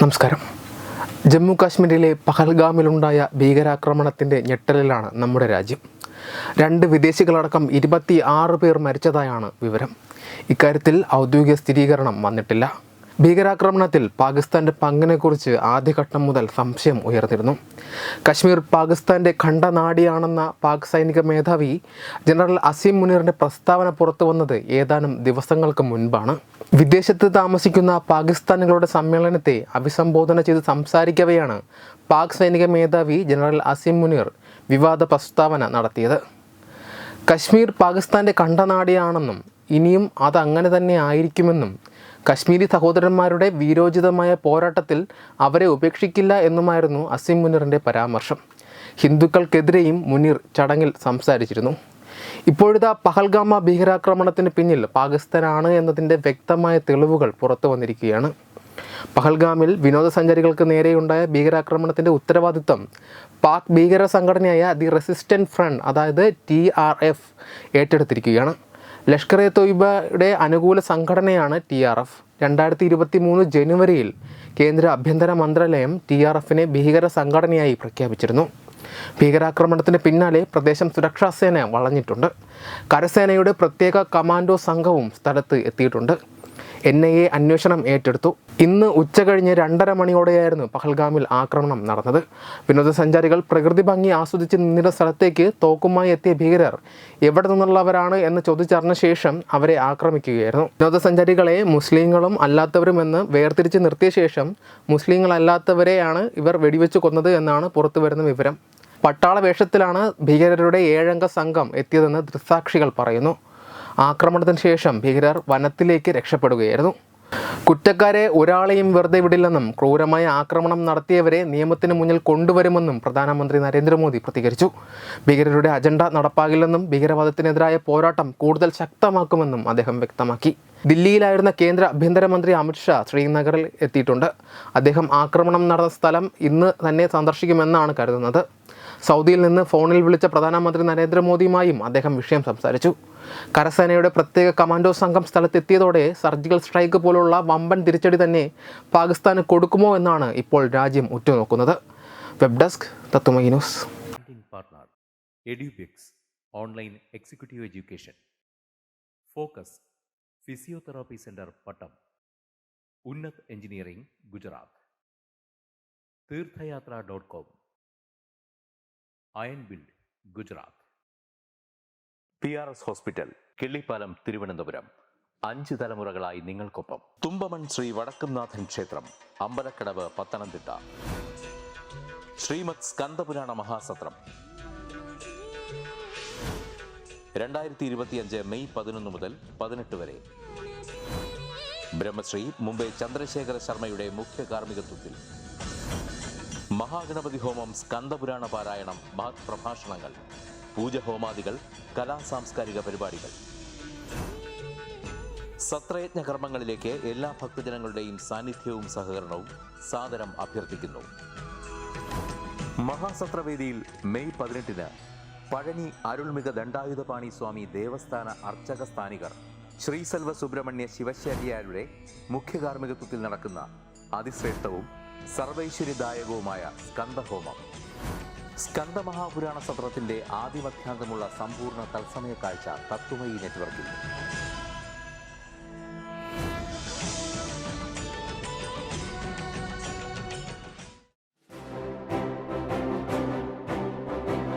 നമസ്കാരം. ജമ്മു കാശ്മീരിലെ പഹൽഗാമിലുണ്ടായ ഭീകരാക്രമണത്തിൻ്റെ ഞെട്ടലിലാണ് നമ്മുടെ രാജ്യം. 2 വിദേശികളടക്കം 26 പേർ മരിച്ചതായാണ് വിവരം. ഇക്കാര്യത്തിൽ ഔദ്യോഗിക സ്ഥിരീകരണം വന്നിട്ടില്ല. ഭീകരാക്രമണത്തിൽ പാകിസ്ഥാൻ്റെ പങ്കിനെക്കുറിച്ച് ആദ്യഘട്ടം മുതൽ സംശയം ഉയർന്നിരുന്നു. കശ്മീർ പാകിസ്ഥാൻ്റെ ഖണ്ഡനാടിയാണെന്ന പാക് സൈനിക മേധാവി ജനറൽ അസീം മുനീറിൻ്റെ പ്രസ്താവന പുറത്തു വന്നത് ഏതാനും ദിവസങ്ങൾക്ക് മുൻപാണ്. വിദേശത്ത് താമസിക്കുന്ന പാകിസ്ഥാനികളുടെ സമ്മേളനത്തെ അഭിസംബോധന ചെയ്ത് സംസാരിക്കവെയാണ് പാക് സൈനിക മേധാവി ജനറൽ അസീം മുനീർ വിവാദ പ്രസ്താവന നടത്തിയത്. കശ്മീർ പാകിസ്ഥാൻ്റെ ഖണ്ഡനാടിയാണെന്നും ഇനിയും അതങ്ങനെ തന്നെ ആയിരിക്കുമെന്നും കശ്മീരി സഹോദരന്മാരുടെ വീരോചിതമായ പോരാട്ടത്തിൽ അവരെ ഉപേക്ഷിക്കില്ല എന്നുമായിരുന്നു അസീം മുനീറിൻ്റെ പരാമർശം. ഹിന്ദുക്കൾക്കെതിരെയും മുനീർ ചടങ്ങിൽ സംസാരിച്ചിരുന്നു. ഇപ്പോഴത്തെ പഹൽഗാമ ഭീകരാക്രമണത്തിന് പിന്നിൽ പാകിസ്ഥാനാണ് എന്നതിൻ്റെ വ്യക്തമായ തെളിവുകൾ പുറത്തു വന്നിരിക്കുകയാണ്. പഹൽഗാമിൽ വിനോദസഞ്ചാരികൾക്ക് നേരെയുണ്ടായ ഭീകരാക്രമണത്തിൻ്റെ ഉത്തരവാദിത്വം പാക് ഭീകര സംഘടനയായ ദി റെസിസ്റ്റൻറ്റ് ഫ്രണ്ട് അതായത് TRF ഏറ്റെടുത്തിരിക്കുകയാണ്. ലഷ്കർ എ തൊയ്ബയുടെ അനുകൂല സംഘടനയാണ് TRF. 2023 ജനുവരിയിൽ കേന്ദ്ര ആഭ്യന്തര മന്ത്രാലയം TRFനെ ഭീകര സംഘടനയായി പ്രഖ്യാപിച്ചിരുന്നു. ഭീകരാക്രമണത്തിന് പിന്നാലെ പ്രദേശം സുരക്ഷാ സേന വളഞ്ഞിട്ടുണ്ട്. കരസേനയുടെ പ്രത്യേക കമാൻഡോ സംഘവും സ്ഥലത്ത് എത്തിയിട്ടുണ്ട്. NIA അന്വേഷണം ഏറ്റെടുത്തു. ഇന്ന് ഉച്ചകഴിഞ്ഞ് 2:30 മണിയോടെയായിരുന്നു പഹൽഗാമിൽ ആക്രമണം നടന്നത്. വിനോദസഞ്ചാരികൾ പ്രകൃതി ഭംഗി ആസ്വദിച്ച് നിന്നിരുന്ന സ്ഥലത്തേക്ക് തോക്കുമായി എത്തിയ ഭീകരർ എവിടെ നിന്നുള്ളവരാണ് എന്ന് ചോദിച്ചറിഞ്ഞ ശേഷം അവരെ ആക്രമിക്കുകയായിരുന്നു. വിനോദസഞ്ചാരികളെ മുസ്ലിങ്ങളും അല്ലാത്തവരുമെന്ന് വേർതിരിച്ച് നിർത്തിയ ശേഷം മുസ്ലിങ്ങളല്ലാത്തവരെയാണ് ഇവർ വെടിവെച്ച് കൊന്നത് എന്നാണ് പുറത്തുവരുന്ന വിവരം. പട്ടാള വേഷത്തിലാണ് ഭീകരരുടെ 7 അംഗ സംഘം എത്തിയതെന്ന് ദൃക്സാക്ഷികൾ പറയുന്നു. ആക്രമണത്തിന് ശേഷം ഭീകരർ വനത്തിലേക്ക് രക്ഷപ്പെടുകയായിരുന്നു. കുറ്റക്കാരെ ഒരാളെയും വെറുതെ വിടില്ലെന്നും ക്രൂരമായ ആക്രമണം നടത്തിയവരെ നിയമത്തിന് മുന്നിൽ കൊണ്ടുവരുമെന്നും പ്രധാനമന്ത്രി നരേന്ദ്രമോദി പ്രതികരിച്ചു. ഭീകരരുടെ അജണ്ട നടപ്പാകില്ലെന്നും ഭീകരവാദത്തിനെതിരായ പോരാട്ടം കൂടുതൽ ശക്തമാക്കുമെന്നും അദ്ദേഹം വ്യക്തമാക്കി. ദില്ലിയിലായിരുന്ന കേന്ദ്ര ആഭ്യന്തരമന്ത്രി അമിത്ഷാ ശ്രീനഗറിൽ എത്തിയിട്ടുണ്ട്. അദ്ദേഹം ആക്രമണം നടന്ന സ്ഥലം ഇന്ന് തന്നെ സന്ദർശിക്കുമെന്നാണ് കരുതുന്നത്. സൗദിയിൽ നിന്ന് ഫോണിൽ വിളിച്ച പ്രധാനമന്ത്രി നരേന്ദ്രമോദിയുമായും അദ്ദേഹം വിഷയം സംസാരിച്ചു. കരസേനയുടെ പ്രത്യേക കമാൻഡോ സംഘം സ്ഥലത്തെത്തിയതോടെ സർജിക്കൽ സ്ട്രൈക്ക് പോലുള്ള വമ്പൻ തിരിച്ചടി തന്നെ പാകിസ്ഥാന് കൊടുക്കുമോ എന്നാണ് ഇപ്പോൾ രാജ്യം ഉറ്റുനോക്കുന്നത്. Web desk Tatwamayi news. Partner Edubix online executive education. Focus physiotherapy centre Pattom. Unnath engineering Gujarat. തീർത്ഥയാത്ര.com. Iron build Gujarat. PRS hospital Killipalam Thiruvananthapuram. 5 തലമുറകളായി നിങ്ങൾക്കൊപ്പം. തുമ്പമൺ ശ്രീ വടക്കുംനാഥൻ ക്ഷേത്രം അമ്പലക്കടവ് പത്തനംതിട്ട. ശ്രീമദ് സ്കന്ദപുരാണ മഹാസത്രം 2025 മെയ് 11 മുതൽ 18 വരെ. ബ്രഹ്മശ്രീ മുംബൈ ചന്ദ്രശേഖര ശർമ്മയുടെ മുഖ്യ കാർമ്മികത്വത്തിൽ മഹാഗണപതി ഹോമം, സ്കന്ദപുരാണ പാരായണം, മഹത് പ്രഭാഷണങ്ങൾ, പൂജഹോമാദികൾ, കലാസാംസ്കാരിക പരിപാടികൾ. സത്രയജ്ഞ കർമ്മങ്ങളിലേക്ക് എല്ലാ ഭക്തജനങ്ങളുടെയും സാന്നിധ്യവും സഹകരണവും സാദരം അഭ്യർത്ഥിക്കുന്നു. മഹാസത്രവേദിയിൽ മെയ് 18 പഴനി അരുൾമിക ദണ്ഡായുധപാണി സ്വാമി ദേവസ്ഥാന അർച്ചക സ്ഥാനികർ ശ്രീസെൽവ സുബ്രഹ്മണ്യ ശിവശാരിയാരുടെ മുഖ്യ കാർമ്മികത്വത്തിൽ നടക്കുന്ന അതിശ്രേഷ്ഠവും സർവൈശ്വര്യദായകവുമായ സ്കന്ദഹോമം. സ്കന്ദമഹാപുരാണ സത്രത്തിന്റെ ആദിമധ്യാന്തമുള്ള സമ്പൂർണ്ണ തത്സമയ കാഴ്ച തത്വമയി നെറ്റ്വർക്കിൽ.